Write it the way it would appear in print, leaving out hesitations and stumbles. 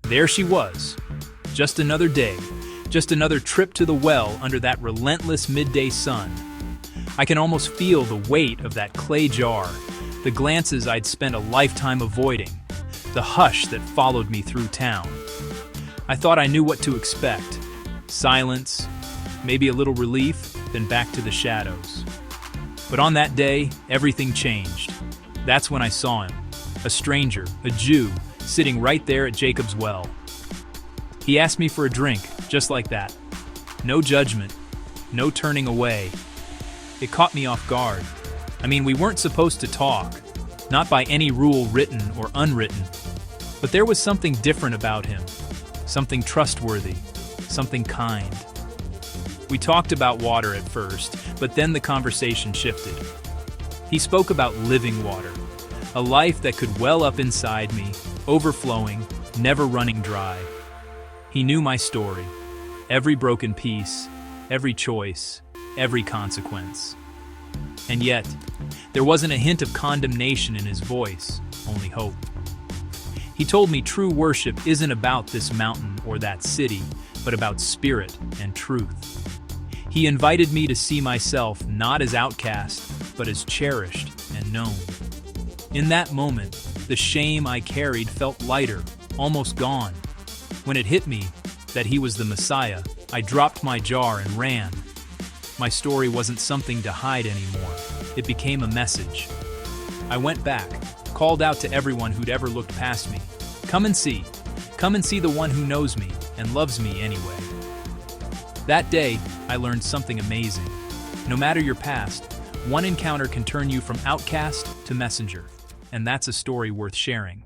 There she was. Just another day. Just another trip to the well under that relentless midday sun. I can almost feel the weight of that clay jar, the glances I'd spent a lifetime avoiding, the hush that followed me through town. I thought I knew what to expect. Silence, maybe a little relief, then back to the shadows. But on that day, everything changed. That's when I saw him. A stranger, a Jew, sitting right there at Jacob's well. He asked me for a drink, just like that. No judgment, no turning away. It caught me off guard. I mean, we weren't supposed to talk, not by any rule written or unwritten. But there was something different about him, something trustworthy, something kind. We talked about water at first, but then the conversation shifted. He spoke about living water, a life that could well up inside me, overflowing, never running dry. He knew my story, every broken piece, every choice, every consequence. And yet, there wasn't a hint of condemnation in his voice, only hope. He told me true worship isn't about this mountain or that city, but about spirit and truth. He invited me to see myself not as outcast, but as cherished and known. In that moment, the shame I carried felt lighter, almost gone. When it hit me that he was the Messiah, I dropped my jar and ran. My story wasn't something to hide anymore. It became a message. I went back, called out to everyone who'd ever looked past me. Come and see the one who knows me and loves me anyway. That day, I learned something amazing. No matter your past, one encounter can turn you from outcast to messenger, and that's a story worth sharing.